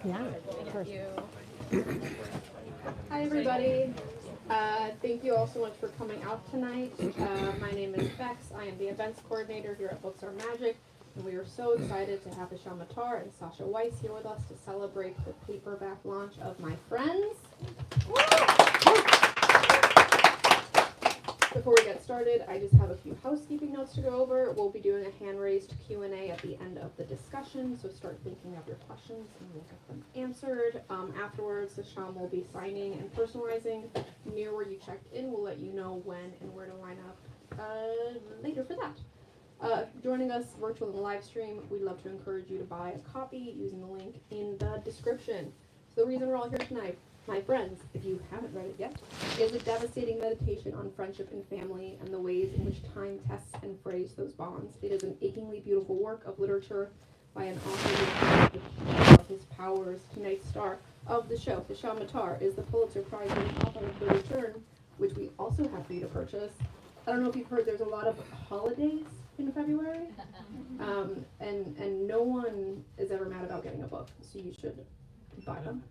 Yeah, of course. Hi, everybody. Thank you all so much for coming out tonight. My name is Bex. I am the events coordinator here at Books Are Magic, and we are so excited to have Hisham Matar and Sasha Weiss here with us to celebrate the paperback launch of My Friends. Before we get started, I just have a few housekeeping notes to go over. We'll be doing a hand-raised Q&A at the end of the discussion, so start thinking of your questions and we'll get them answered. Afterwards, Hisham will be signing and personalizing. Near where you checked in, we'll let you know when and where to line up later for that. Joining us virtual and live stream, we'd love to encourage you to buy a copy using the link in the description. So the reason we're all here tonight, My Friends, if you haven't read it yet, is a devastating meditation on friendship and family and the ways in which time tests and frays those bonds. It is an achingly beautiful work of literature by an author of his powers. Tonight's star of the show, Hisham Matar, is the Pulitzer Prize-winning author of The Return, which we also have for you to purchase. I don't know if you've heard, there's a lot of holidays in February, and no one is ever mad about getting a book, so you should buy them.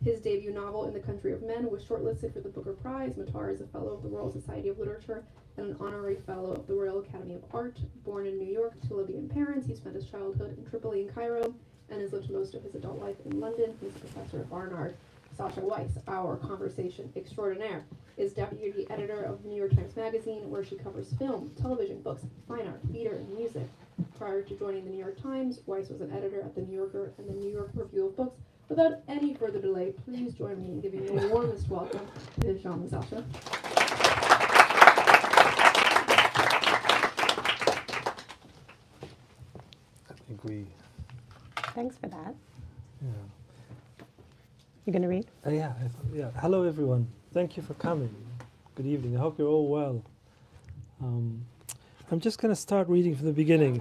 His debut novel, In the Country of Men, was shortlisted for the Booker Prize. Matar is a fellow of the Royal Society of Literature and an honorary fellow of the Royal Academy of Art. Born in New York to Libyan parents, he spent his childhood in Tripoli and Cairo and has lived most of his adult life in London. He's a professor at Barnard. Sasha Weiss, our conversation extraordinaire, is deputy editor of the New York Times Magazine, where she covers film, television, books, fine art, theater, and music. Prior to joining the New York Times, Weiss was an editor at the New Yorker and the New York Review of Books. Without any further delay, please join me in giving the warmest welcome to Hisham and Sasha. I think we. Thanks for that. Yeah. You going to read? Yeah. Hello, everyone. Thank you for coming. Good evening. I hope you're all well. I'm just going to start reading from the beginning.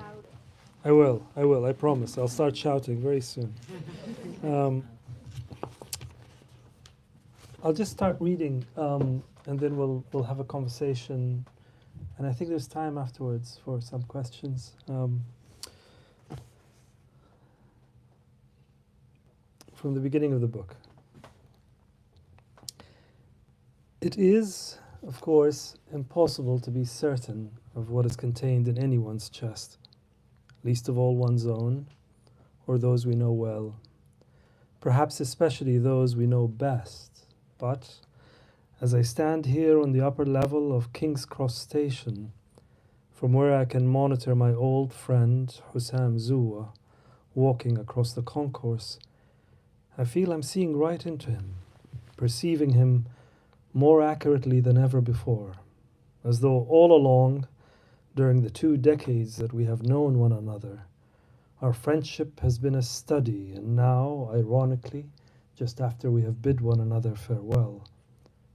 I will. I promise. I'll start shouting very soon. I'll just start reading, and then we'll have a conversation. And I think there's time afterwards for some questions. From the beginning of the book. It is, of course, impossible to be certain of what is contained in anyone's chest, least of all one's own, or those we know well, perhaps especially those we know best. But, as I stand here on the upper level of King's Cross Station, from where I can monitor my old friend Hisham Zua walking across the concourse, I feel I'm seeing right into him, perceiving him more accurately than ever before, as though all along, during the 2 decades that we have known one another, our friendship has been a study, and now, ironically, just after we have bid one another farewell,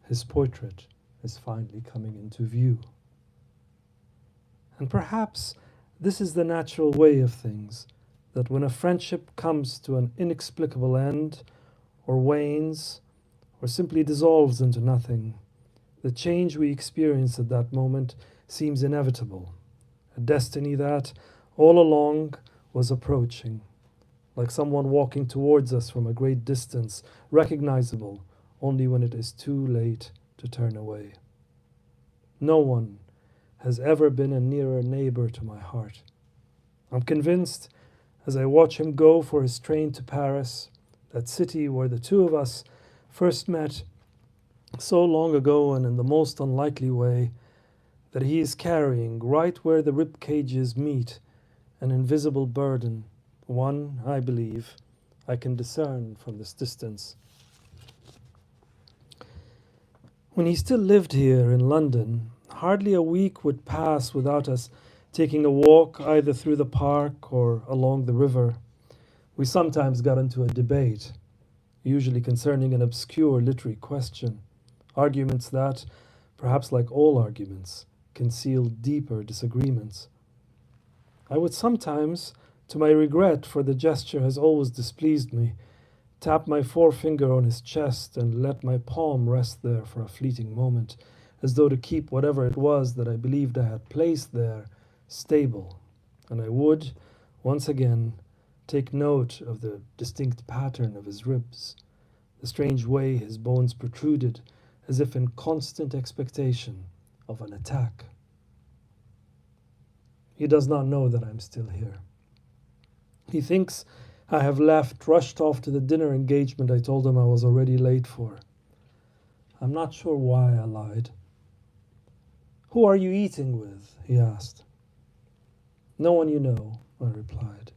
his portrait is finally coming into view. And perhaps this is the natural way of things, that when a friendship comes to an inexplicable end, or wanes, or simply dissolves into nothing, the change we experience at that moment seems inevitable, a destiny that, all along, was approaching, like someone walking towards us from a great distance, recognizable only when it is too late to turn away. No one has ever been a nearer neighbor to my heart. I'm convinced, as I watch him go for his train to Paris, that city where the two of us first met so long ago and in the most unlikely way, that he is carrying, right where the rib cages meet, an invisible burden, one, I believe, I can discern from this distance. When he still lived here in London, hardly a week would pass without us taking a walk either through the park or along the river. We sometimes got into a debate, usually concerning an obscure literary question, arguments that, perhaps like all arguments, conceal deeper disagreements. I would sometimes, to my regret, for the gesture has always displeased me, tap my forefinger on his chest and let my palm rest there for a fleeting moment, as though to keep whatever it was that I believed I had placed there stable. And I would, once again, take note of the distinct pattern of his ribs, the strange way his bones protruded as if in constant expectation of an attack. He does not know that I'm still here. He thinks I have left, rushed off to the dinner engagement I told him I was already late for. I'm not sure why I lied. Who are you eating with? He asked. No one you know, I replied.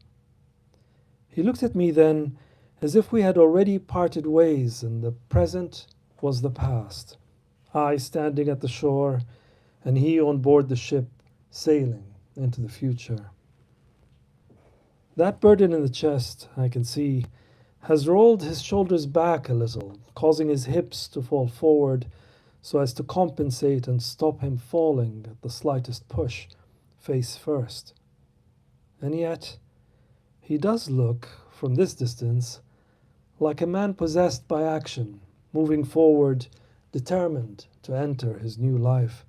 He looked at me then as if we had already parted ways and the present was the past. I standing at the shore and he on board the ship sailing into the future. That burden in the chest, I can see, has rolled his shoulders back a little, causing his hips to fall forward so as to compensate and stop him falling at the slightest push, face first. And yet, he does look, from this distance, like a man possessed by action, moving forward, determined to enter his new life.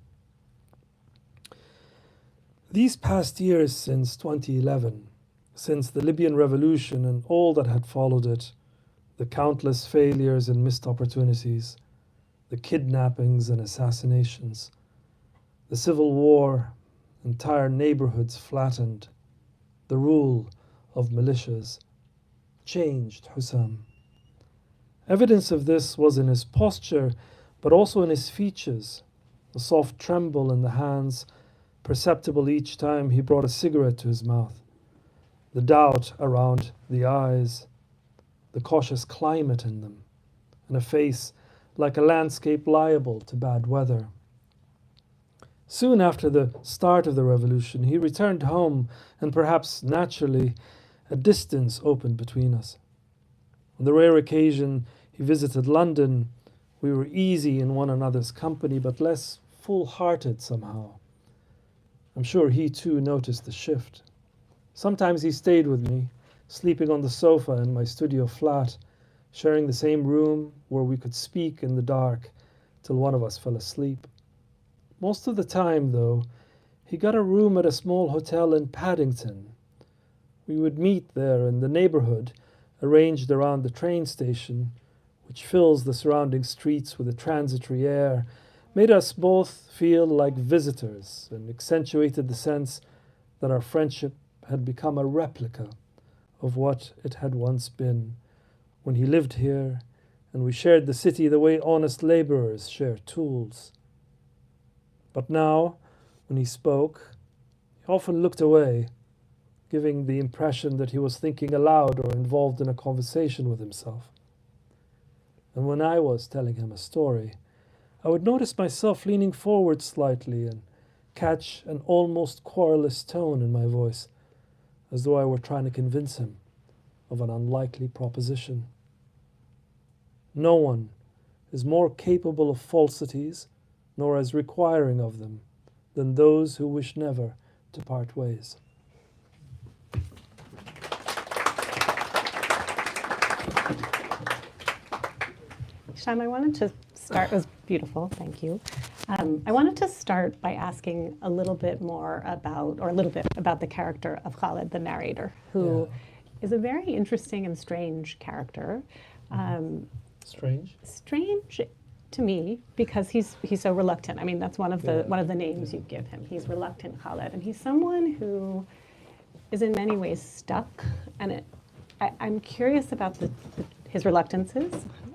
These past years since 2011, since the Libyan revolution and all that had followed it, the countless failures and missed opportunities, the kidnappings and assassinations, the civil war, entire neighborhoods flattened, the rule of militias, changed Hisham. Evidence of this was in his posture, but also in his features, the soft tremble in the hands, perceptible each time he brought a cigarette to his mouth, the doubt around the eyes, the cautious climate in them, and a face like a landscape liable to bad weather. Soon after the start of the revolution, he returned home, and perhaps naturally, a distance opened between us. On the rare occasion he visited London, we were easy in one another's company, but less full-hearted somehow. I'm sure he too noticed the shift. Sometimes he stayed with me, sleeping on the sofa in my studio flat, sharing the same room where we could speak in the dark till one of us fell asleep. Most of the time, though, he got a room at a small hotel in Paddington. We would meet there in the neighborhood, arranged around the train station, which fills the surrounding streets with a transitory air, made us both feel like visitors and accentuated the sense that our friendship had become a replica of what it had once been when he lived here and we shared the city the way honest laborers share tools. But now, when he spoke, he often looked away, giving the impression that he was thinking aloud or involved in a conversation with himself. And when I was telling him a story, I would notice myself leaning forward slightly and catch an almost querulous tone in my voice, as though I were trying to convince him of an unlikely proposition. No one is more capable of falsities, nor as requiring of them, than those who wish never to part ways. Hisham, I wanted to start, it was beautiful, thank you. I wanted to start by asking a little bit about the character of Khaled, the narrator, who is a very interesting and strange character. Strange? Strange to me because he's so reluctant. I mean, that's one of the names you give him. He's reluctant Khaled, and he's someone who is in many ways stuck. And I'm curious about his reluctances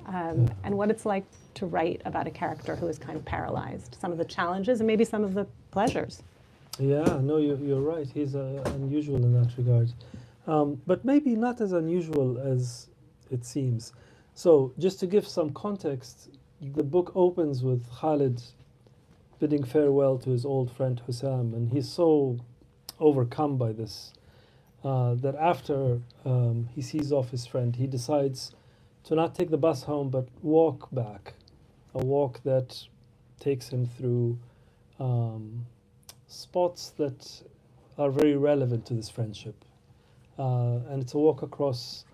and what it's like to write about a character who is kind of paralyzed. Some of the challenges and maybe some of the pleasures. Yeah, no, you're right. He's unusual in that regard, but maybe not as unusual as it seems. So, just to give some context, the book opens with Khaled bidding farewell to his old friend Hisham, and he's so overcome by this that after he sees off his friend, he decides to not take the bus home but walk back, a walk that takes him through spots that are very relevant to this friendship. And it's a walk across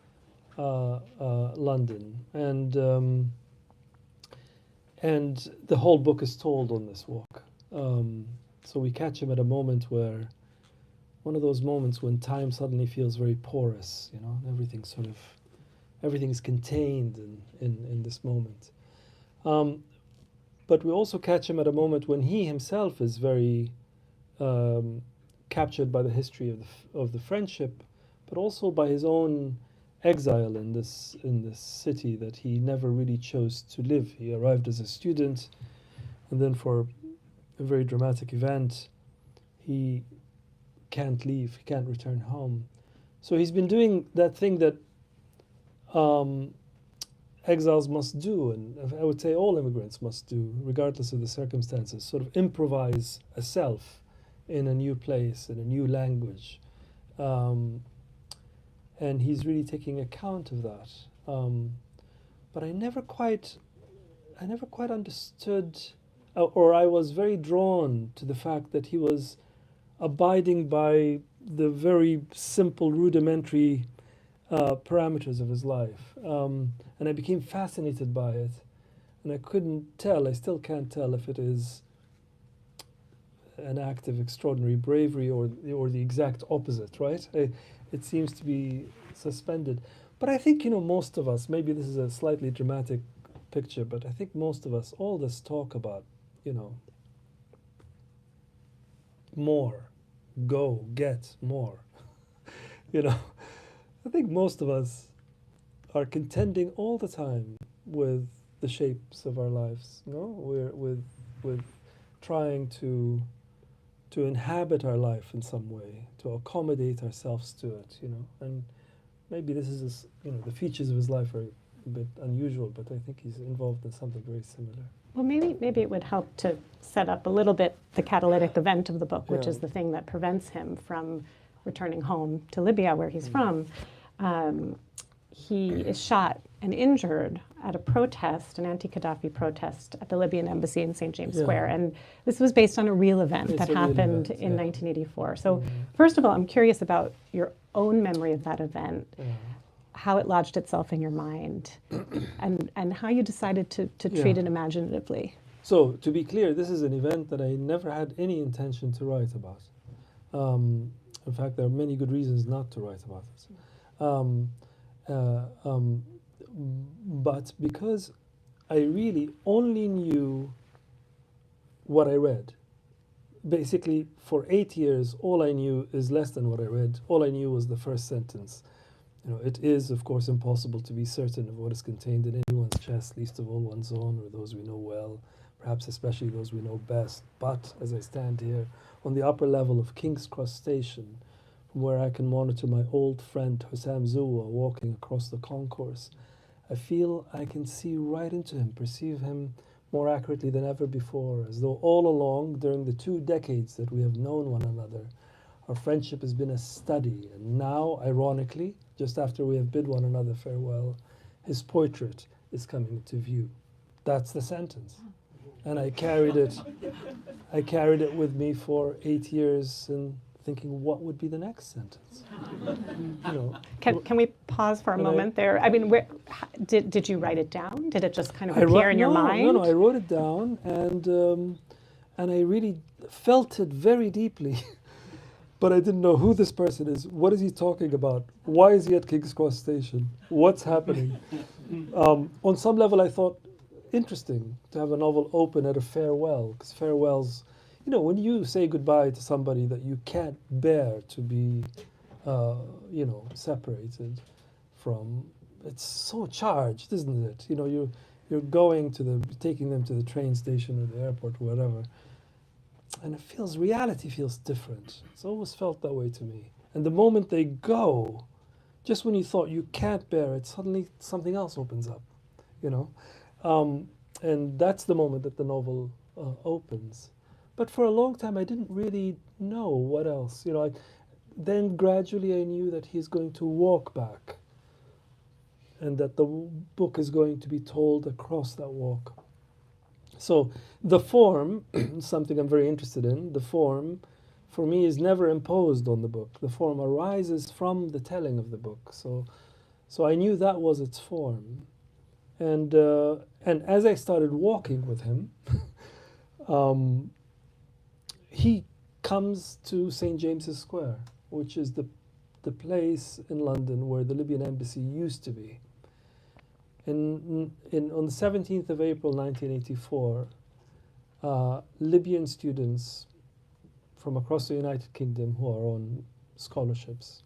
London, and the whole book is told on this walk. So we catch him at a moment where one of those moments when time suddenly feels very porous. You know, everything is contained in this moment. But we also catch him at a moment when he himself is very captured by the history of the friendship, but also by his own exile in this city that he never really chose to live. He arrived as a student, and then for a very dramatic event, he can't leave. He can't return home. So he's been doing that thing that exiles must do, and I would say all immigrants must do, regardless of the circumstances, sort of improvise a self in a new place, in a new language. And he's really taking account of that. But I never quite understood, or I was very drawn to the fact that he was abiding by the very simple, rudimentary parameters of his life. And I became fascinated by it. And I still can't tell if it is an act of extraordinary bravery or the exact opposite, right? It seems to be suspended. But I think, most of us, maybe this is a slightly dramatic picture, but I think most of us, all this talk about, more, go, get more, I think most of us are contending all the time with the shapes of our lives. We're with trying to inhabit our life in some way, to accommodate ourselves to it. And maybe this is the features of his life are a bit unusual, but I think he's involved in something very similar. Well, maybe it would help to set up a little bit the catalytic event of the book, which Yeah. is the thing that prevents him from returning home to Libya, where he's from. He is shot and injured at a protest, an anti-Gaddafi protest at the Libyan embassy in St. James Yeah. Square. And this was based on a real event It's that a real happened event, in yeah. 1984. So first of all, I'm curious about your own memory of that event, Yeah. how it lodged itself in your mind, and how you decided to treat Yeah. it imaginatively. So, to be clear, this is an event that I never had any intention to write about. In fact, there are many good reasons not to write about it. But because I really only knew what I read. Basically, for 8 years, all I knew is less than what I read. All I knew was the first sentence. It is, of course, impossible to be certain of what is contained in anyone's chest, least of all one's own or those we know well, perhaps especially those we know best. But as I stand here on the upper level of King's Cross Station, from where I can monitor my old friend Hisham walking across the concourse, I feel I can see right into him, perceive him more accurately than ever before, as though all along, during the 2 decades that we have known one another, our friendship has been a study. And now, ironically, just after we have bid one another farewell, his portrait is coming into view. That's the sentence. And I carried it with me for 8 years and thinking, what would be the next sentence? Can we pause for a moment there? I mean, did you write it down? Did it just kind of I appear wrote- in your no, mind? No, I wrote it down, and I really felt it very deeply. But I didn't know who this person is. What is he talking about? Why is he at King's Cross Station? What's happening? On some level, I thought, interesting to have a novel open at a farewell, because farewells, when you say goodbye to somebody that you can't bear to be, separated from, it's so charged, isn't it? You're going taking them to the train station or the airport or whatever, and reality feels different. It's always felt that way to me. And the moment they go, just when you thought you can't bear it, suddenly something else opens up, and that's the moment that the novel opens. But for a long time, I didn't really know what else. Then gradually I knew that he's going to walk back, and that the book is going to be told across that walk. So the form, something I'm very interested in, the form for me is never imposed on the book. The form arises from the telling of the book. So I knew that was its form. And as I started walking with him, he comes to St. James's Square. which is the place in London where the Libyan embassy used to be. On the 17th of April 1984, Libyan students from across the United Kingdom who are on scholarships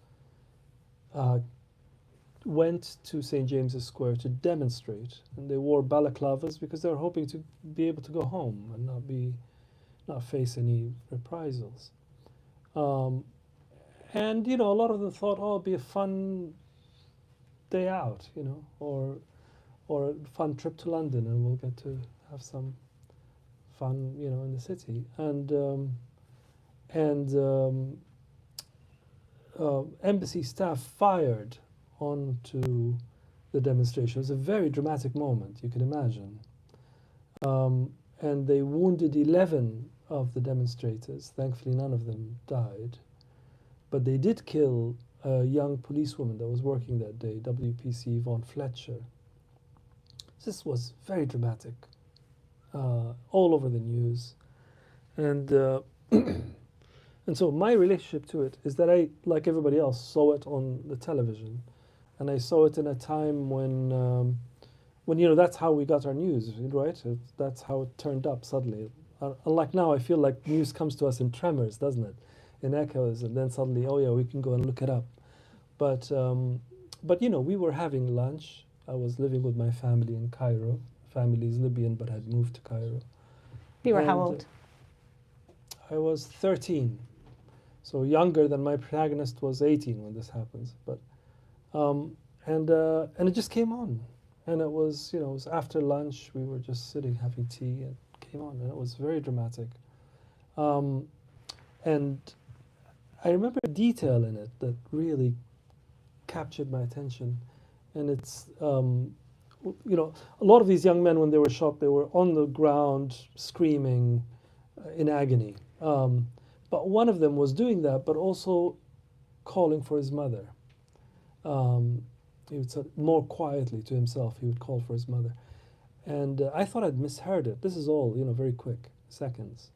went to St. James's Square to demonstrate, and they wore balaclavas because they were hoping to be able to go home and not face any reprisals. And a lot of them thought, oh, it'll be a fun day out, or a fun trip to London, and we'll get to have some fun, in the city. And embassy staff fired onto the demonstration. It was a very dramatic moment, you can imagine. And they wounded 11 of the demonstrators. Thankfully, none of them died. But they did kill a young policewoman that was working that day, WPC Yvonne Fletcher. This was very dramatic, all over the news. And and so my relationship to it is that I, like everybody else, saw it on the television. And I saw it in a time when that's how we got our news, right? That's how it turned up suddenly. Unlike now, I feel like news comes to us in tremors, doesn't it? In echoes, and then suddenly, oh yeah, we can go and look it up. But we were having lunch. I was living with my family in Cairo. Family is Libyan, but had moved to Cairo. You were how And, old? I was 13, so younger than my protagonist was 18 when this happens. But and it just came on, and it was it was after lunch. We were just sitting having tea, and it came on, and it was very dramatic. And I remember a detail in it that really captured my attention, and it's a lot of these young men, when they were shot, they were on the ground screaming in agony. But one of them was doing that, but also calling for his mother. He would say more quietly to himself. He would call for his mother, and I thought I'd misheard it. This is all very quick seconds,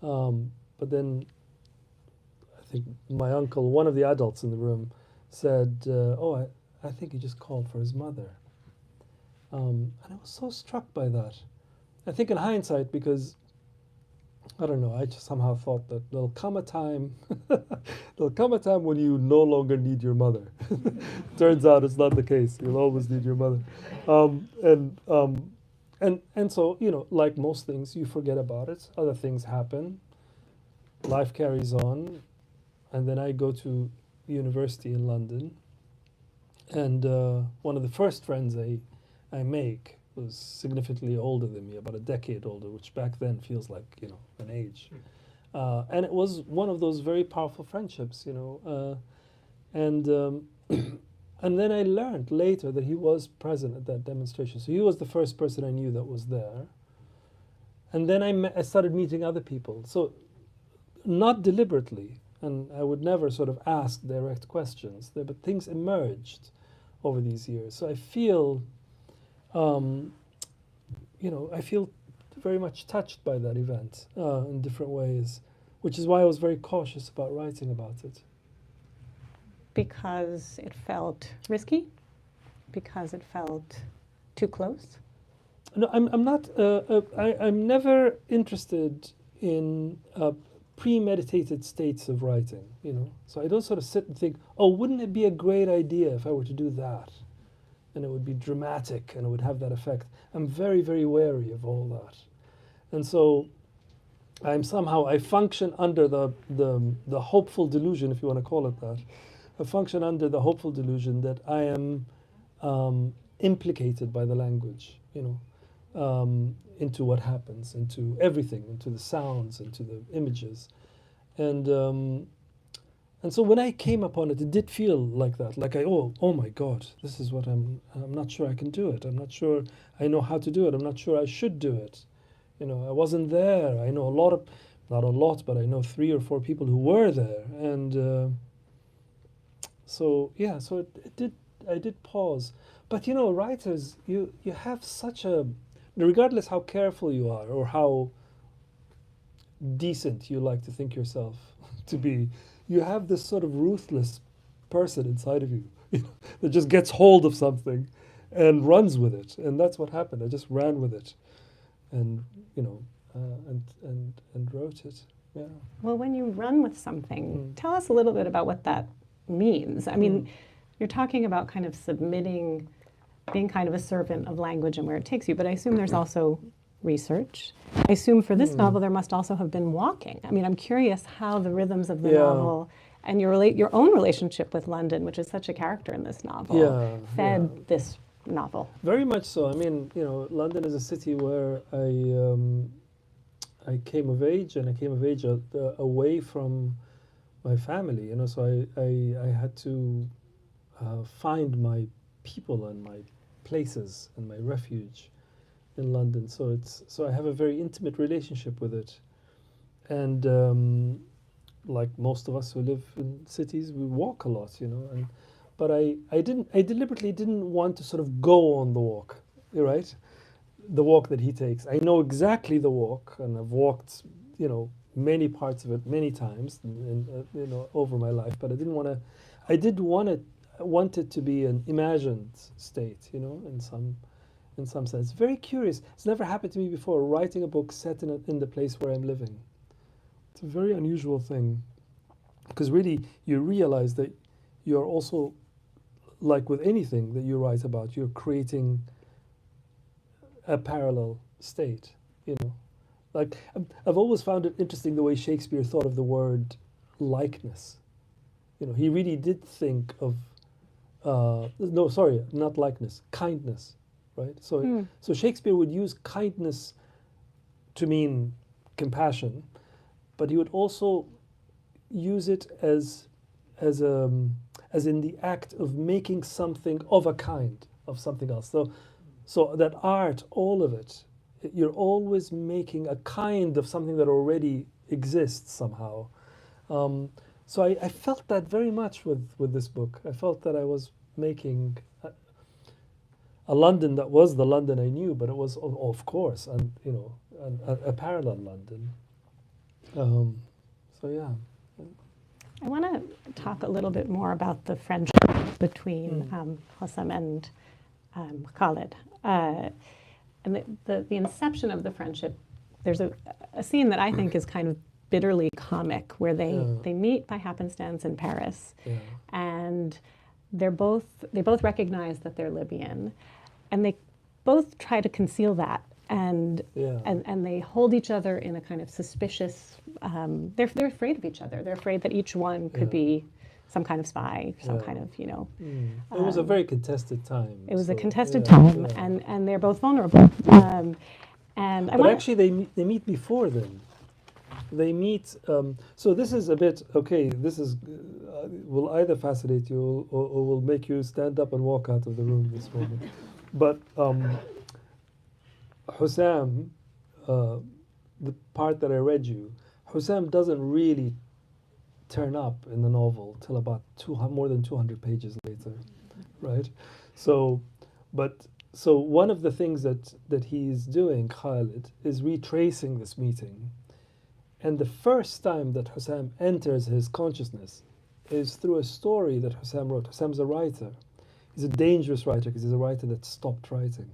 but then I think my uncle, one of the adults in the room, said, "Oh, I think he just called for his mother." And I was so struck by that. I think in hindsight, because I don't know, I just somehow thought that there'll come a time when you no longer need your mother. Turns out it's not the case. You'll always need your mother. And so, like most things, you forget about it. Other things happen. Life carries on. And then I go to university in London. And one of the first friends I make was significantly older than me, about a decade older, which back then feels like, an age. And it was one of those very powerful friendships, and then I learned later that he was present at that demonstration. So he was the first person I knew that was there. And then I started meeting other people. So not deliberately, and I would never sort of ask direct questions, but things emerged over these years. So I feel I feel very much touched by that event in different ways, which is why I was very cautious about writing about it. Because it felt risky? Because it felt too close? No, I'm not. I'm never interested in premeditated states of writing. So I don't sort of sit and think, oh, wouldn't it be a great idea if I were to do that? And it would be dramatic, and it would have that effect. I'm very, very wary of all that, and so I function under the hopeful delusion, if you want to call it that. I function under the hopeful delusion that I am implicated by the language, into what happens, into everything, into the sounds, into the images, and so when I came upon it, it did feel like that. Like oh my God, this is what I'm not sure I can do it. I'm not sure I know how to do it. I'm not sure I should do it. I wasn't there. I know not a lot, but I know 3 or 4 people who were there. And so I did pause. But writers, you have such a, regardless how careful you are or how decent you like to think yourself to be, you have this sort of ruthless person inside of you, you know, that just gets hold of something and runs with it. And that's what happened. I just ran with it, and you know, and wrote it. Yeah. Well, when you run with something, Mm. tell us a little bit about what that means. I mean, you're talking about kind of submitting, being kind of a servant of language and where it takes you, but I assume there's also research. I assume for this novel there must also have been walking. I mean, I'm curious how the rhythms of the Yeah. novel and your own relationship with London, which is such a character in this novel, Yeah, fed yeah. this novel. Very much so. I mean, you know, London is a city where I came of age, and I came of age away from my family. You know, so I had to find my people and my places and my refuge in London. So I have a very intimate relationship with it, and like most of us who live in cities, we walk a lot. You know, and but I deliberately didn't want to sort of go on the walk, right? The walk that he takes. I know exactly the walk, and I've walked, you know, many parts of it many times, you know, over my life. But I didn't want to. I did want it to be an imagined state, you know, in some sense. Very curious. It's never happened to me before. Writing a book set in the place where I'm living. It's a very unusual thing, because really you realize that you're also, like with anything that you write about, you're creating a parallel state, you know. Like, I've always found it interesting the way Shakespeare thought of the word likeness. You know, he really did think of, no, sorry, not likeness, kindness, right? So Shakespeare would use kindness to mean compassion, but he would also use it as in the act of making something of a kind of something else. So that art, all of it, you're always making a kind of something that already exists somehow. So I felt that very much with this book. I felt that I was making a London that was the London I knew, but it was, of course, and you know, a parallel London. So yeah. I want to talk a little bit more about the friendship between Hisham and Khaled. And the inception of the friendship, there's a scene that I think is kind of bitterly comic, where they meet by happenstance in Paris, and they both recognize that they're Libyan, and they both try to conceal that, and they hold each other in a kind of suspicious. They're afraid of each other. They're afraid that each one could be some kind of spy, some kind of, you know. It was a very contested time. It was a contested time, and they're both vulnerable. But actually, they meet before then. They meet. So this is a bit okay. This is will either fascinate you or will make you stand up and walk out of the room this moment. But Hisham, the part that I read you, Hisham doesn't really turn up in the novel till about more than 200 pages later, right? So one of the things that he's doing, Khaled, is retracing this meeting, and the first time that Hisham enters his consciousness is through a story that Hisham wrote. Hisham's a writer. He's a dangerous writer because he's a writer that stopped writing.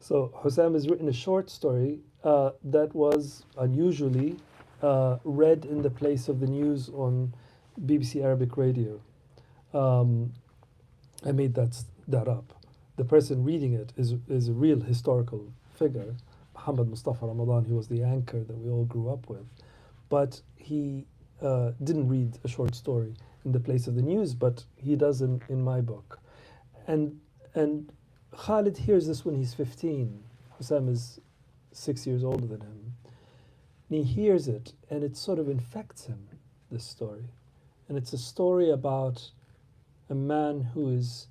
So Hisham has written a short story that was unusually read in the place of the news on BBC Arabic radio. I made that up. The person reading it is a real historical figure, Muhammad Mustafa Ramadan. He was the anchor that we all grew up with, but he didn't read a short story in the place of the news, but he does in my book. And Khalid hears this when he's 15. Hisham is 6 years older than him. And he hears it, and it sort of infects him, this story. And it's a story about a man who is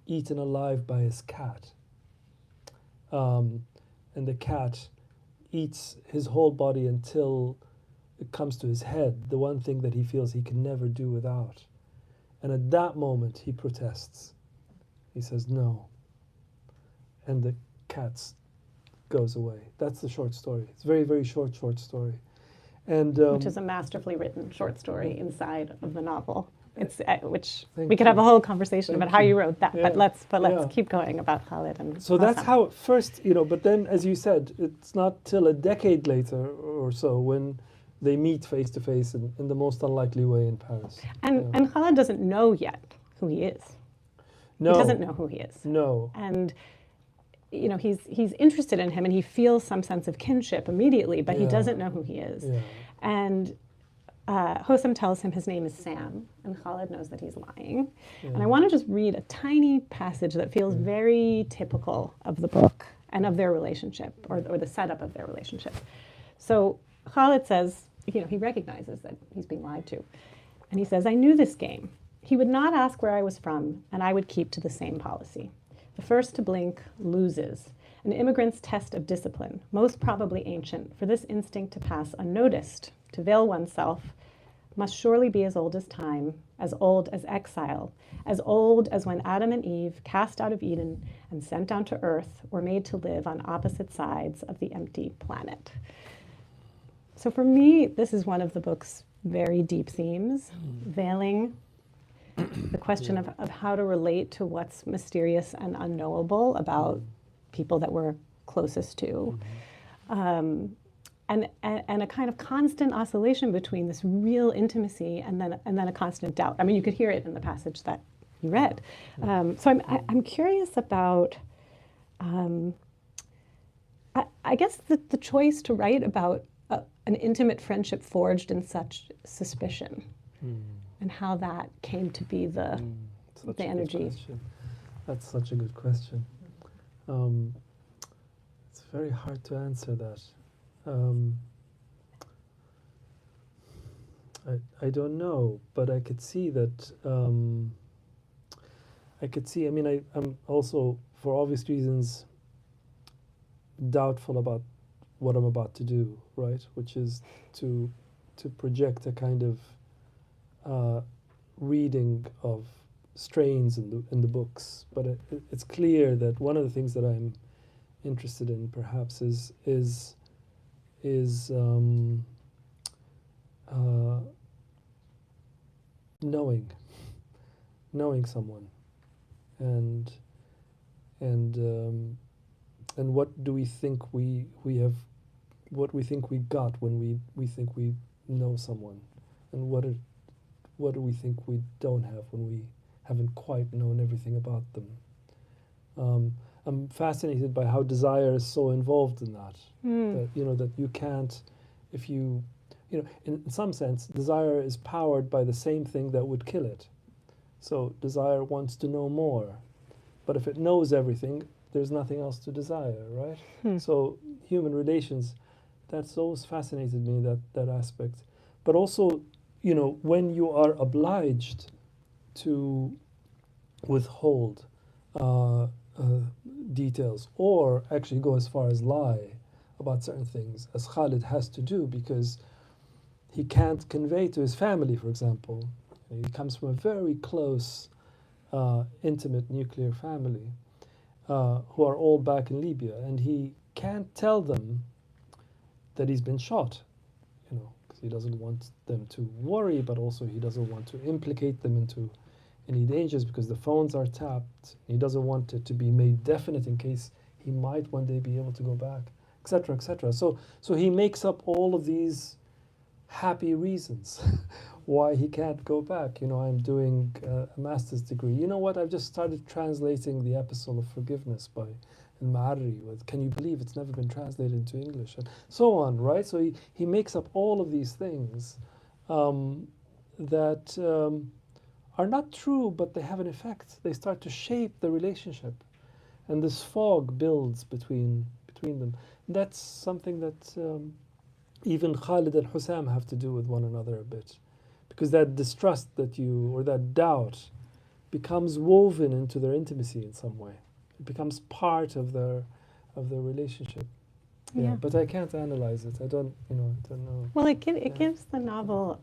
eaten alive by his cat. And the cat eats his whole body until it comes to his head, the one thing that he feels he can never do without. And at that moment, he protests. He says, no. And the cat goes away. That's the short story. It's a very, very short story. And which is a masterfully written short story inside of the novel. It's which Thank we could have a you. whole conversation Thank about how you. you wrote that. Yeah. But let's Yeah. keep going about Khaled and So that's Hisham. how at first, but then, as you said, it's not till a decade later or so when they meet face to face in the most unlikely way in Paris. And Khaled doesn't know yet who he is. No. He doesn't know who he is. No. And he's interested in him and he feels some sense of kinship immediately, but he Yeah. doesn't know who he is. Yeah. And Hisham tells him his name is Sam, and Khaled knows that he's lying. Yeah. And I want to just read a tiny passage that feels very typical of the book and of their relationship, or the setup of their relationship. So Khaled says, he recognizes that he's being lied to. And he says, I knew this game. He would not ask where I was from, and I would keep to the same policy. The first to blink loses. An immigrant's test of discipline, most probably ancient, for this instinct to pass unnoticed, to veil oneself, must surely be as old as time, as old as exile, as old as when Adam and Eve, cast out of Eden and sent down to earth, were made to live on opposite sides of the empty planet. So for me, this is one of the book's very deep themes, veiling the question of how to relate to what's mysterious and unknowable about people that we're closest to. And a kind of constant oscillation between this real intimacy and then a constant doubt. I mean, you could hear it in the passage that you read. So I'm curious about, I guess the choice to write about an intimate friendship forged in such suspicion, and how that came to be the energy. That's such a good question. It's very hard to answer that. I don't know, but I could see that. I mean, I'm also, for obvious reasons, doubtful about what I'm about to do, right? Which is to project a kind of reading of strains in the books. But it's clear that one of the things that I'm interested in, perhaps, is knowing someone, and what do we think we have, what we think we got when we think we know someone, and what do we think we don't have when we haven't quite known everything about them. I'm fascinated by how desire is so involved in that. That you can't, if you in some sense, desire is powered by the same thing that would kill it. So desire wants to know more, but if it knows everything, there's nothing else to desire, right? So human relations, that's always fascinated me, that aspect. But also, when you are obliged to withhold details, or actually go as far as lie about certain things, as Khaled has to do, because he can't convey to his family, for example. He comes from a very close, intimate nuclear family, who are all back in Libya, and he can't tell them that he's been shot, because he doesn't want them to worry, but also he doesn't want to implicate them into any dangers, because the phones are tapped. He doesn't want it to be made definite in case he might one day be able to go back, etc., etc. So he makes up all of these happy reasons why he can't go back. I'm doing a master's degree. You know what? I've just started translating the Epistle of Forgiveness by Al-Ma'arri. Can you believe it's never been translated into English? And so on, right? So he makes up all of these things that are not true, but they have an effect. They start to shape the relationship. And this fog builds between them. That's something that even Khaled and Hisham have to do with one another a bit. Because that distrust or that doubt becomes woven into their intimacy in some way. It becomes part of their relationship. Yeah. But I can't analyze it. I don't know. Well, it gives the novel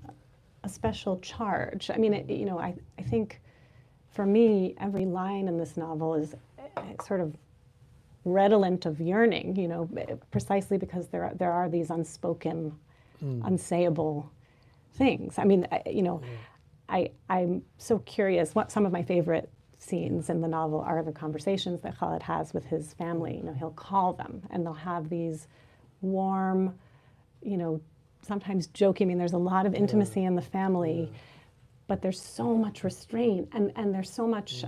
a special charge. I mean, I think for me, every line in this novel is sort of redolent of yearning, precisely because there are these unspoken unsayable things. I mean, I'm so curious. What some of my favorite scenes in the novel are the conversations that Khaled has with his family. You know, he'll call them and they'll have these warm, you know, sometimes joking. I mean, there's a lot of intimacy in the family, but there's so much restraint and there's so much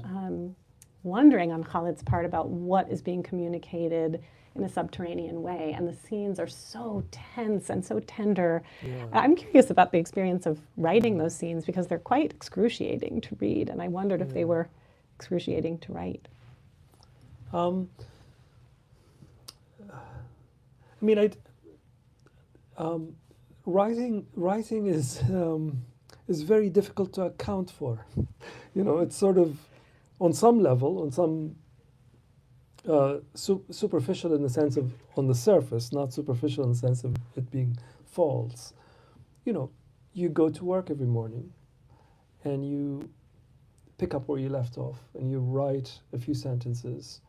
wondering on Khaled's part about what is being communicated in a subterranean way. And the scenes are so tense and so tender. I'm curious about the experience of writing those scenes because they're quite excruciating to read. And I wondered if they were excruciating to write. I mean, writing is very difficult to account for. You know, it's sort of on some level, on some superficial in the sense of on the surface, not superficial in the sense of it being false. You know, you go to work every morning and you pick up where you left off and you write a few sentences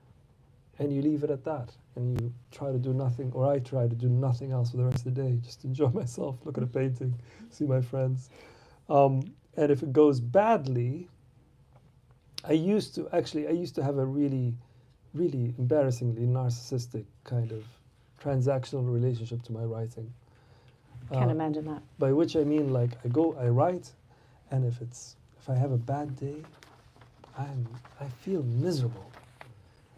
and you leave it at that and you try to do nothing, or I try to do nothing else for the rest of the day, just enjoy myself, look at a painting, see my friends. And if it goes badly, I used to have a really embarrassingly narcissistic kind of transactional relationship to my writing. Can't imagine that. By which I mean, like, I write, and if I have a bad day, I feel miserable.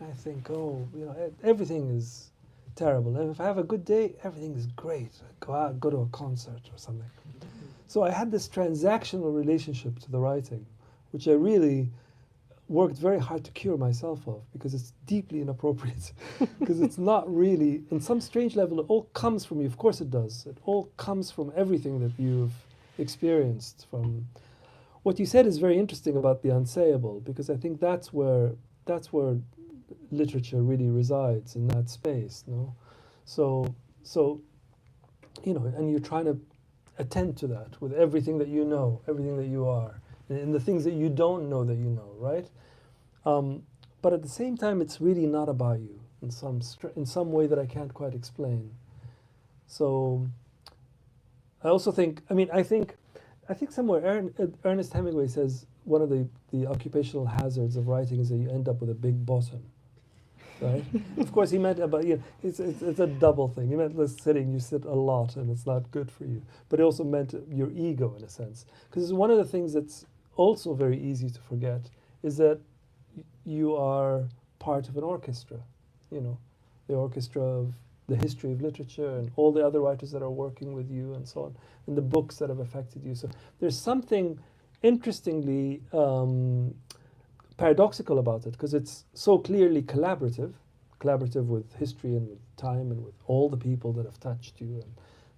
I think, oh, you know, everything is terrible. And if I have a good day, everything is great. I go out, go to a concert or something. So I had this transactional relationship to the writing, which I really worked very hard to cure myself of, because it's deeply inappropriate. Because it's not really, in some strange level, it all comes from you. Of course it does. It all comes from everything that you've experienced. From what you said is very interesting about the unsayable, because I think that's where literature really resides, in that space. No, so you know, and you're trying to attend to that with everything that you know, everything that you are, and the things that you don't know that you know, right? But at the same time, it's really not about you in some way that I can't quite explain. So I also think, I think somewhere Ernest Hemingway says one of the occupational hazards of writing is that you end up with a big bottom. Right? Of course, he meant about, you know, it's a double thing. He meant you sit a lot and it's not good for you. But it also meant your ego, in a sense. Because one of the things that's also very easy to forget is that you are part of an orchestra. You know, the orchestra of the history of literature and all the other writers that are working with you and so on, and the books that have affected you. So there's something interestingly paradoxical about it, because it's so clearly collaborative with history and with time and with all the people that have touched you and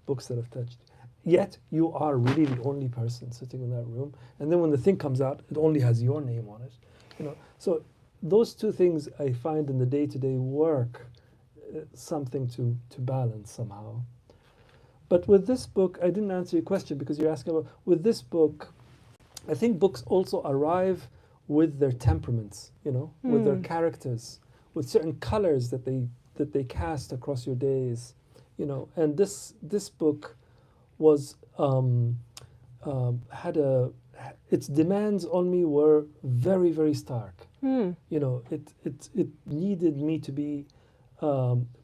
books that have touched you. Yet you are really the only person sitting in that room, and then when the thing comes out, it only has your name on it. You know, so those two things I find in the day-to-day work something to balance somehow. But with this book, I didn't answer your question, because you're asking about, with this book, I think books also arrive with their temperaments, you know, with their characters, with certain colors that they cast across your days, you know. And this book was its demands on me were very, very stark. You know, it needed me to be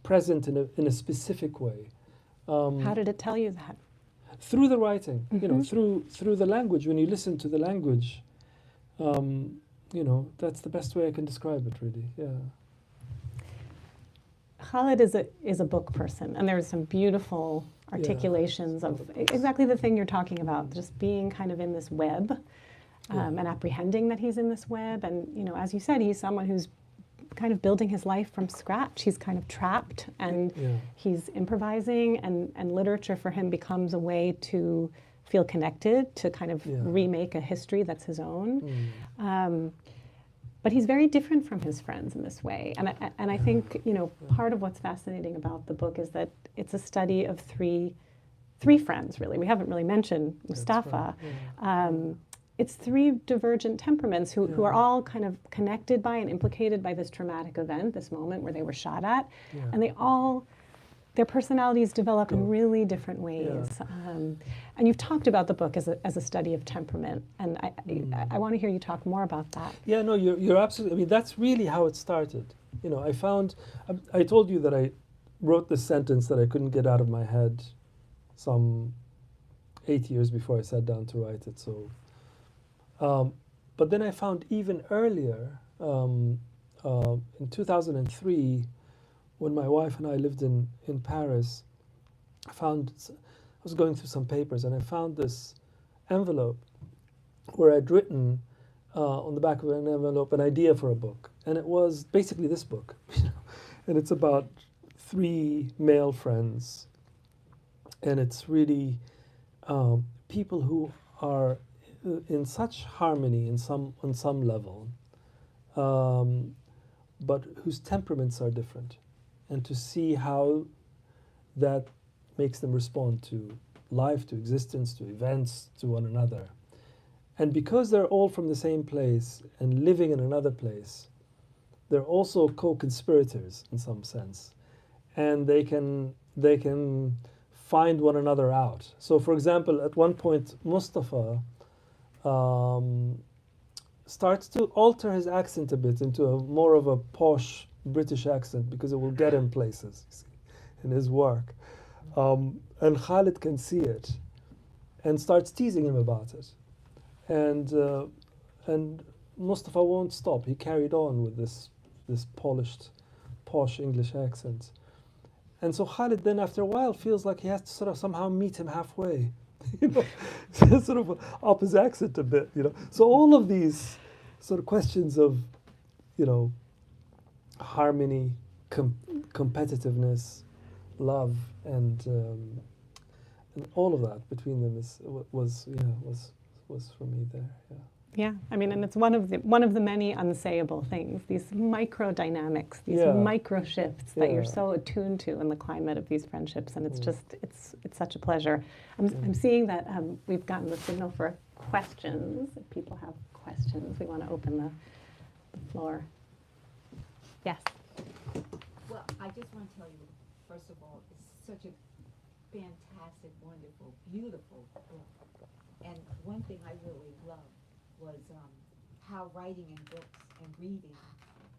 present in a specific way. How did it tell you that? Through the writing, you know, through the language. When you listen to the language, you know, that's the best way I can describe it, really. Yeah. Khaled is a book person, and there's some beautiful articulations of exactly the thing you're talking about, just being kind of in this web, and apprehending that he's in this web. And, you know, as you said, he's someone who's kind of building his life from scratch. He's kind of trapped, and he's improvising, and literature for him becomes a way to feel connected, to kind of remake a history that's his own. But he's very different from his friends in this way. And I think, you know, part of what's fascinating about the book is that it's a study of three friends, really. We haven't really mentioned Mustafa. It's three divergent temperaments who are all kind of connected by and implicated by this traumatic event, this moment where they were shot at. And they all their personalities develop in really different ways. And you've talked about the book as a study of temperament, and I want to hear you talk more about that. Yeah, no, you're absolutely. I mean, that's really how it started. I told you that I wrote this sentence that I couldn't get out of my head some 8 years before I sat down to write it. So, but then I found even earlier, in 2003, when my wife and I lived in Paris, I was going through some papers and I found this envelope where I'd written on the back of an envelope an idea for a book. And it was basically this book. And it's about 3 male friends. And it's really people who are in such harmony on some level, but whose temperaments are different. And to see how that makes them respond to life, to existence, to events, to one another. And because they're all from the same place and living in another place, they're also co-conspirators in some sense. And they can find one another out. So for example, at one point, Mustafa starts to alter his accent a bit into more of a posh British accent because it will get him places, you see, in his work. And Khaled can see it and starts teasing him about it. And Mustafa won't stop. He carried on with this polished, posh English accent. And so Khaled then after a while feels like he has to sort of somehow meet him halfway, sort of up his accent a bit, So all of these sort of questions of, harmony, competitiveness, love, and all of that between them was for me there. Yeah. Yeah, I mean, and it's one of the many unsayable things. These micro dynamics, these micro shifts that you're so attuned to in the climate of these friendships, and it's just it's such a pleasure. I'm seeing that we've gotten the signal for questions. If people have questions, we want to open the floor. Yes. Well, I just want to tell you, first of all, it's such a fantastic, wonderful, beautiful book. And one thing I really love was how writing and books and reading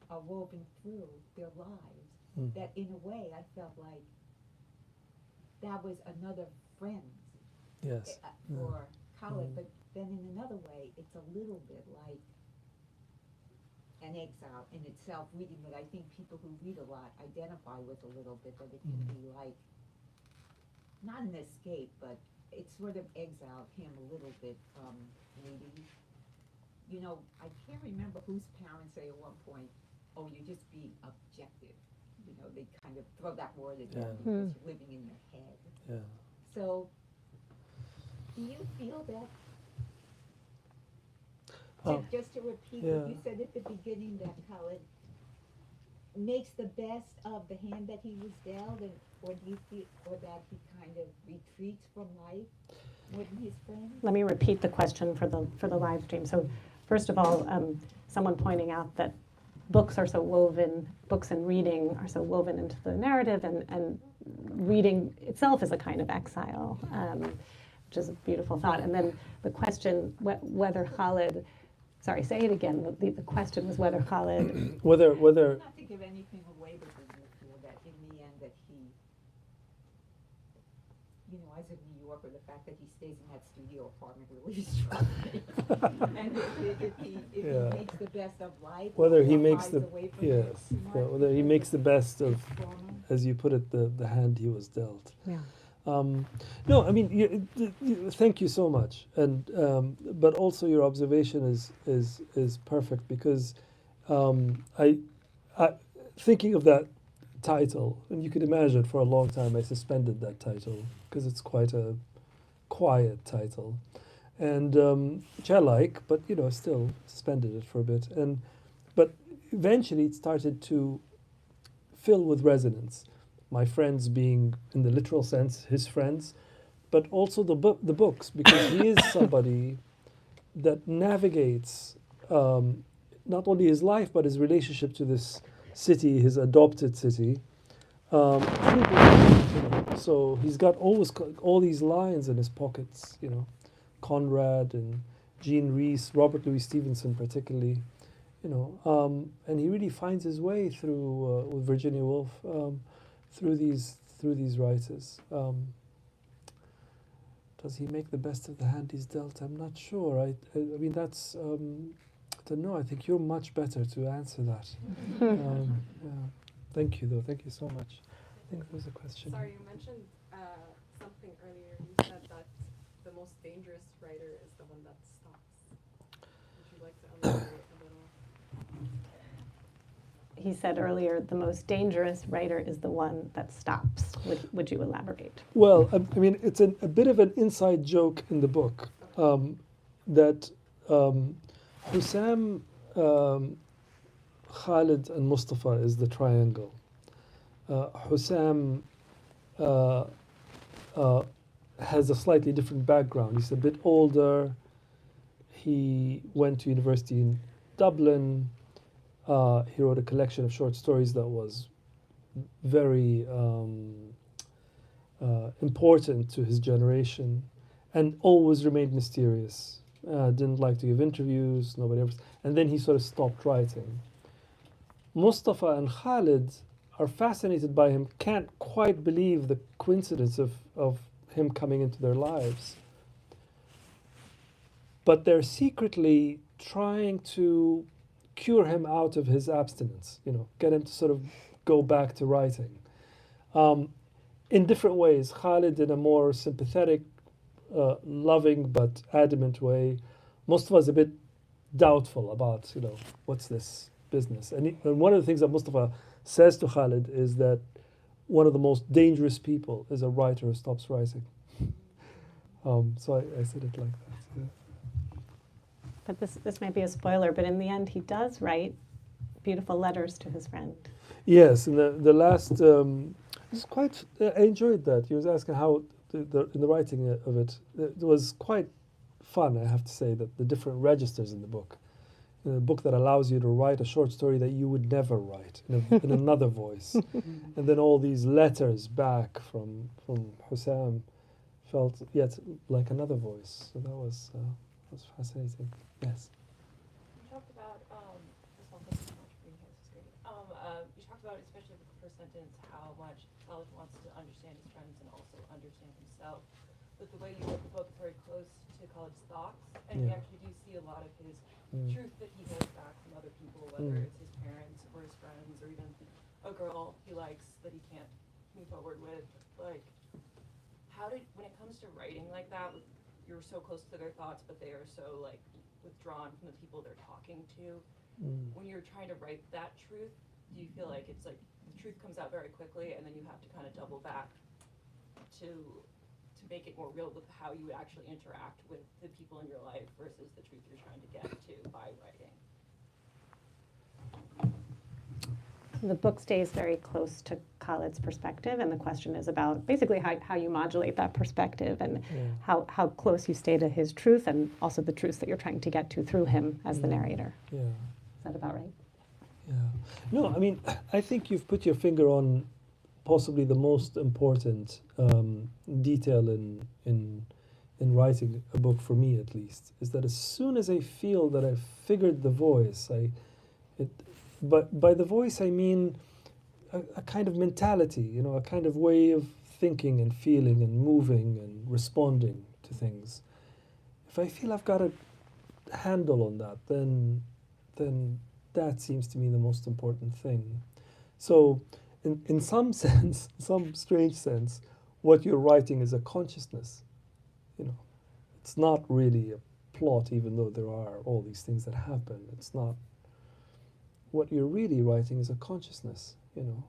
are woven through their lives. That in a way, I felt like that was another friend for Khaled. But then in another way, it's a little bit like an exile in itself, reading that I think people who read a lot identify with a little bit, that it can be like, not an escape, but it sort of exiled him a little bit from maybe, I can't remember whose parents say at one point, oh, you're just being objective. They kind of throw that word at you because you're living in your head. Yeah. So, do you feel that? Just to repeat what you said at the beginning, that Khaled makes the best of the hand that he was dealt, or do you feel, or that he kind of retreats from life more than his friends? Let me repeat the question for the live stream. So, first of all, someone pointing out that books and reading are so woven into the narrative, and reading itself is a kind of exile, which is a beautiful thought. And then the question whether Khaled. Sorry, say it again. The question was whether Khaled... whether... Not to give anything away, but do you feel that in the end that he, as a New Yorker, the fact that he stays in that studio apartment really struck me. And if he makes the best of life, whether he makes the... away from whether he makes the best of, trauma. as you put it, the hand he was dealt. Yeah. No, I mean, thank you so much, and but also your observation is perfect, because I thinking of that title, and you could imagine for a long time I suspended that title because it's quite a quiet title, and which I like, but still suspended it for a bit, but eventually it started to fill with resonance. My friends being, in the literal sense, his friends, but also the books, because he is somebody that navigates not only his life, but his relationship to this city, his adopted city, through books, So he's got all these lines in his pockets, Conrad and Jean Rhys, Robert Louis Stevenson particularly, and he really finds his way through with Virginia Woolf through these writers. Does he make the best of the hand he's dealt? I'm not sure. I mean, that's I don't know. I think you're much better to answer that. Yeah. Thank you, though. Thank you so much. I think there was a question. Sorry, you mentioned something earlier. You said that the most dangerous writer is the one that stops. Would you like to elaborate a little? He said earlier, the most dangerous writer is the one that stops. Would you elaborate? Well, I mean, it's a bit of an inside joke in the book that Hisham, Khaled, and Mustafa is the triangle. Hisham has a slightly different background. He's a bit older. He went to university in Dublin. He wrote a collection of short stories that was very important to his generation and always remained mysterious. Didn't like to give interviews, nobody ever. And then he sort of stopped writing. Mustafa and Khaled are fascinated by him, can't quite believe the coincidence of him coming into their lives. But they're secretly trying to cure him out of his abstinence, get him to sort of go back to writing. In different ways. Khaled in a more sympathetic, loving but adamant way. Mustafa's a bit doubtful about, what's this business. And one of the things that Mustafa says to Khaled is that one of the most dangerous people is a writer who stops writing. So I said it like that. Yeah. But this may be a spoiler, but in the end, he does write beautiful letters to his friend. Yes, and the last, it's quite. I enjoyed that. He was asking how in the writing of it. It was quite fun, I have to say, that the different registers in the book. In a book that allows you to write a short story that you would never write in another voice, and then all these letters back from Hisham felt yet like another voice. So that was fascinating. Yes. You talked about this one. Thank you so much for being here. This is great. You talked about, especially with the first sentence, how much Khaled wants to understand his friends and also understand himself. But the way you wrote the book is very close to Khaled's thoughts, and we actually do see a lot of his truth that he holds back from other people, whether it's his parents or his friends or even a girl he likes that he can't move forward with. Like, when it comes to writing like that, you're so close to their thoughts, but they are so like withdrawn from the people they're talking to. When you're trying to write that truth, do you feel like it's like the truth comes out very quickly and then you have to kind of double back to make it more real with how you would actually interact with the people in your life versus the truth you're trying to get to by writing? The book stays very close to Khaled's perspective, and the question is about basically how you modulate that perspective and how close you stay to his truth and also the truths that you're trying to get to through him as the narrator. Yeah. Is that about right? Yeah. No, I mean, I think you've put your finger on possibly the most important detail in writing a book, for me at least, is that as soon as I feel that I've figured the voice, but by the voice I mean a kind of mentality, a kind of way of thinking and feeling and moving and responding to things. If I feel I've got a handle on that, then that seems to me the most important thing. So in some sense, some strange sense, what you're writing is a consciousness. It's not really a plot, even though there are all these things that happen. It's not. What you're really writing is a consciousness, and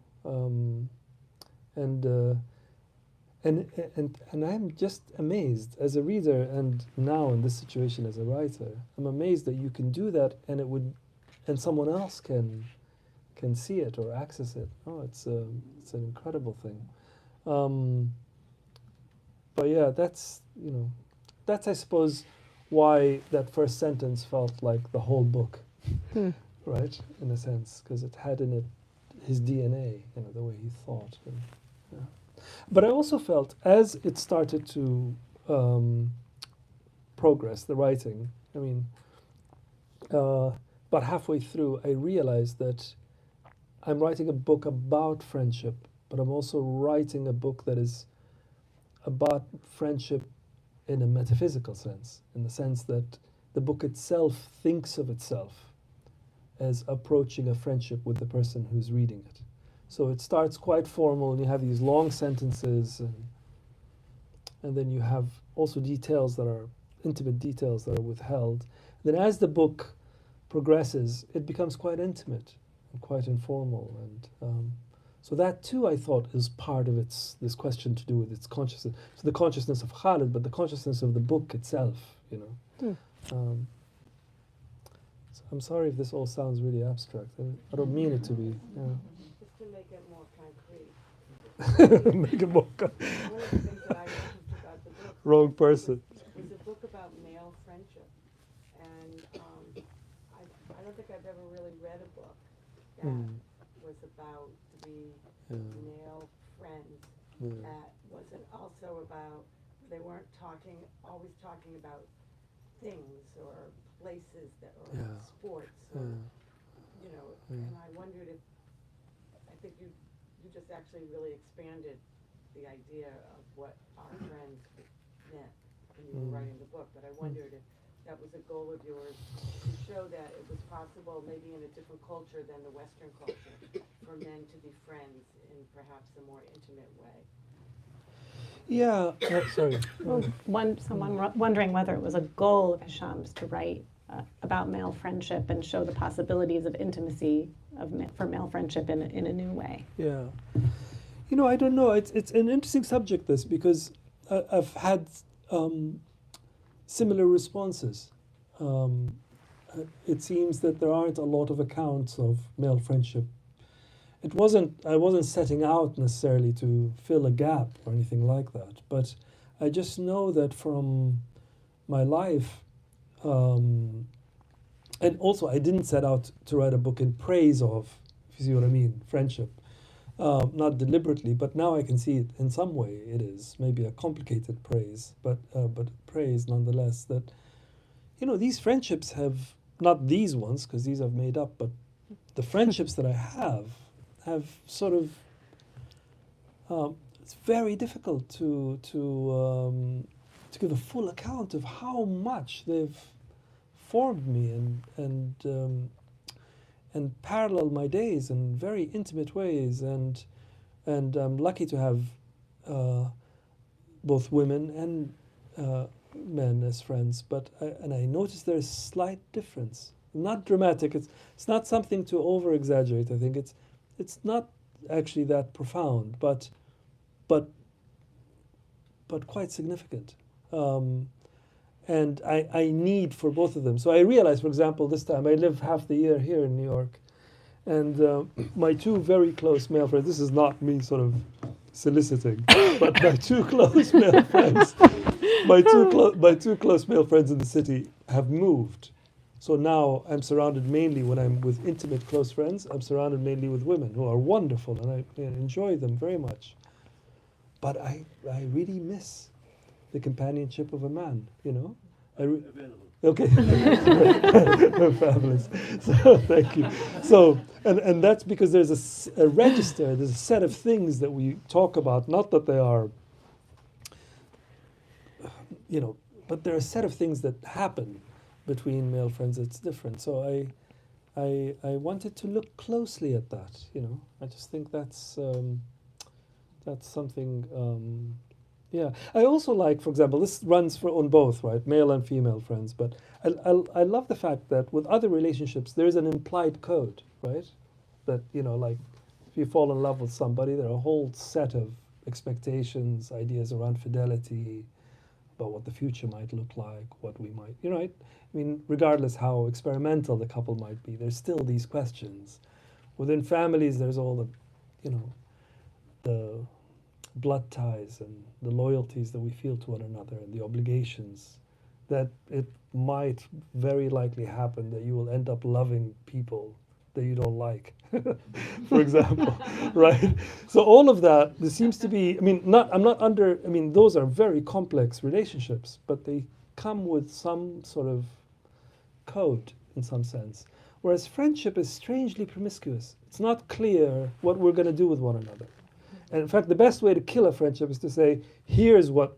I'm just amazed as a reader, and now in this situation as a writer, I'm amazed that you can do that, and someone else can see it or access it. Oh, it's an incredible thing. But yeah, that's I suppose why that first sentence felt like the whole book. Right, in a sense, because it had in it his DNA, the way he thought. And, yeah. But I also felt as it started to progress, the writing, about halfway through, I realized that I'm writing a book about friendship, but I'm also writing a book that is about friendship in a metaphysical sense, in the sense that the book itself thinks of itself as approaching a friendship with the person who's reading it. So it starts quite formal, and you have these long sentences, and then you have also details that are intimate details that are withheld. Then as the book progresses, it becomes quite intimate and quite informal, and so that too, I thought, is part of this question to do with its consciousness. So the consciousness of Khaled, but the consciousness of the book itself, So I'm sorry if this all sounds really abstract. I don't mean it to be. Just to make it more concrete. Make it more. One of the things that I noticed about the book Wrong person. was a book about male friendship, and I don't think I've ever really read a book that was about three male friends that wasn't also about, they weren't always talking about things or places that or sports or and I wondered if, I think you just actually really expanded the idea of what our friends meant when you were writing the book, but I wondered if that was a goal of yours, to show that it was possible, maybe in a different culture than the Western culture, for men to be friends in perhaps a more intimate way. Yeah. Sorry. Someone wondering whether it was a goal of Hisham's to write about male friendship and show the possibilities of intimacy for male friendship in a new way. Yeah. I don't know. It's an interesting subject, this, because I've had similar responses. It seems that there aren't a lot of accounts of male friendship. I wasn't setting out necessarily to fill a gap or anything like that, but I just know that from my life, and also I didn't set out to write a book in praise of, if you see what I mean, friendship. Not deliberately, but now I can see it in some way. It is maybe a complicated praise, but praise nonetheless. That these friendships have, not these ones because these I've made up, but the friendships that I have sort of. It's very difficult to give a full account of how much they've formed me and parallel my days in very intimate ways, and I'm lucky to have both women and men as friends. But I notice there's slight difference, not dramatic. It's not something to over exaggerate. I think it's not actually that profound, but quite significant. And I need for both of them. So I realized, for example, this time I live half the year here in New York, and my two very close male friends, this is not me sort of soliciting, but my two close male friends, my two close male friends in the city have moved. So now I'm surrounded mainly, when I'm with intimate close friends, I'm surrounded mainly with women who are wonderful, and I enjoy them very much. But I really miss the companionship of a man, Okay. Fabulous. So thank you. So and that's because there's a register, there's a set of things that we talk about, not that they are, but there are a set of things that happen between male friends that's different. So I wanted to look closely at that, I just think that's something. Yeah, I also like, for example, this runs on both, right, male and female friends. But I love the fact that with other relationships, there is an implied code, right? That like if you fall in love with somebody, there are a whole set of expectations, ideas around fidelity, about what the future might look like, what we might, right? I mean, regardless how experimental the couple might be, there's still these questions. Within families, there's all the, the blood ties and the loyalties that we feel to one another and the obligations, that it might very likely happen that you will end up loving people that you don't like, for example, right? So all of that, there seems to be, those are very complex relationships, but they come with some sort of code in some sense. Whereas friendship is strangely promiscuous. It's not clear what we're going to do with one another. And in fact, the best way to kill a friendship is to say, here's what,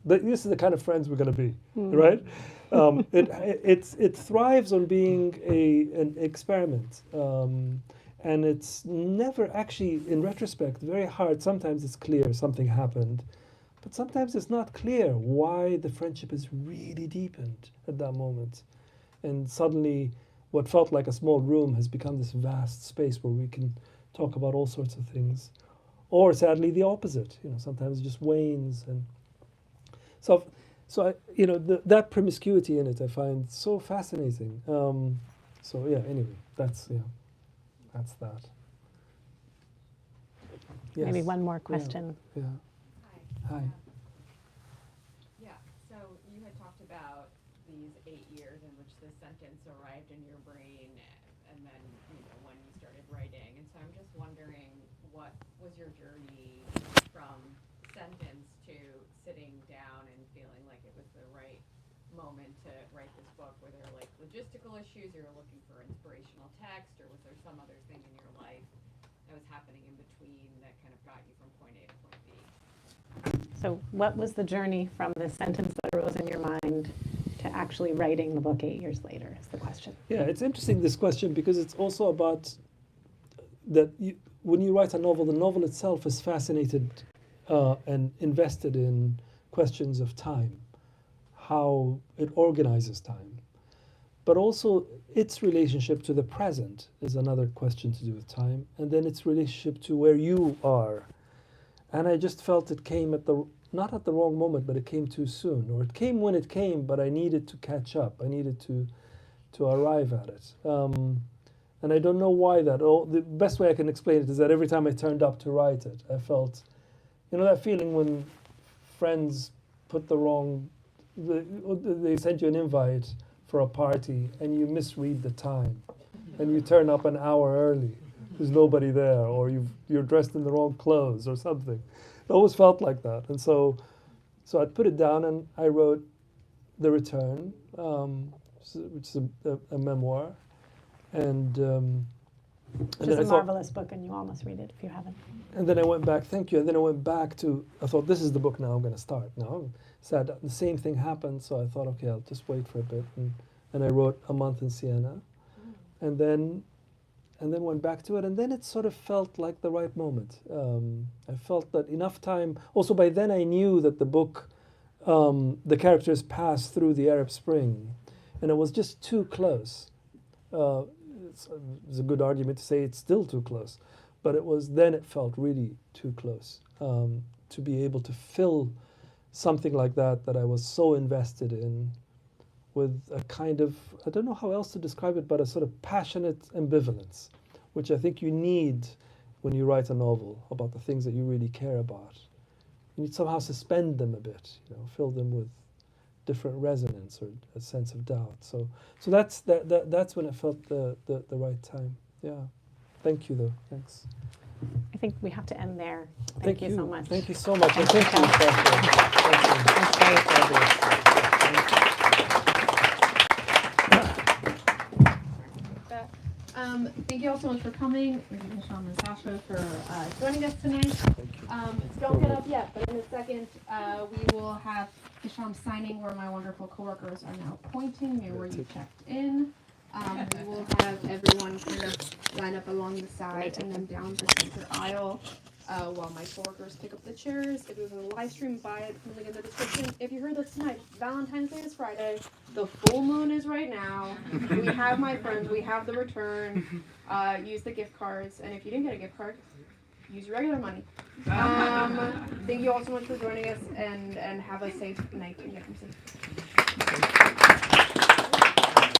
this is the kind of friends we're going to be, right? It thrives on being an experiment. And it's never actually, in retrospect, very hard. Sometimes it's clear something happened, but sometimes it's not clear why the friendship is really deepened at that moment. And suddenly, what felt like a small room has become this vast space where we can talk about all sorts of things. Or sadly, the opposite. Sometimes it just wanes. And so that promiscuity in it I find so fascinating. Anyway, that's that. Yes. Maybe one more question. Yeah. Hi. Yeah, so you had talked about these 8 years in which the sentence arrived in your brain, and then when you started writing. And so I'm just wondering, what was your journey from sentence to sitting down and feeling like it was the right moment to write this book? Were there like logistical issues, you were looking for inspirational text, or was there some other thing in your life that was happening in between that kind of got you from point A to point B? So what was the journey from the sentence that arose in your mind to actually writing the book 8 years later is the question. Yeah, it's interesting, this question, because it's also about that when you write a novel, the novel itself is fascinated and invested in questions of time, how it organizes time. But also its relationship to the present is another question to do with time, and then its relationship to where you are. And I just felt it came not at the wrong moment, but it came too soon. Or it came when it came, but I needed to catch up. I needed to arrive at it. And I don't know why that. The best way I can explain it is that every time I turned up to write it, I felt, that feeling when friends put they sent you an invite for a party and you misread the time and you turn up an hour early. There's nobody there, or you're dressed in the wrong clothes or something. It always felt like that. And so I put it down and I wrote The Return, which is a memoir. Which is a marvelous book, and you all must read it if you haven't. And then I went back, thank you, and then I went back I thought, this is the book now I'm going to start. Now, sad, the same thing happened, so I thought, okay, I'll just wait for a bit. And I wrote A Month in Siena. And then went back to it, and then it sort of felt like the right moment. I felt that enough time. Also, by then I knew that the book, the characters passed through the Arab Spring, and it was just too close. It's a good argument to say it's still too close, but it felt really too close to be able to fill something like that I was so invested in, with a kind of, I don't know how else to describe it, but a sort of passionate ambivalence, which I think you need when you write a novel about the things that you really care about. You need to somehow suspend them a bit, fill them with different resonance or a sense of doubt. So that's when it felt the right time. Yeah. Thank you, though. Thanks. I think we have to end there. Thank you so much. Thank you so much. Thank And you, thank you, That's great. Thank you all so much for coming. Thank you, Hisham and Sasha, for joining us tonight. Don't get up yet, but in a second, we will have Hisham signing where my wonderful coworkers are now pointing near where you checked in. We will have everyone kind of line up along the side and then down the center aisle while my coworkers pick up the chairs. If it was a live stream, buy it from the link in the description. If you heard this tonight, Valentine's Day is Friday. The full moon is right now. We have my friends. We have The Return. Use the gift cards. And if you didn't get a gift card, use your regular money. Thank you all so much for joining us, and have a safe night and get home safe.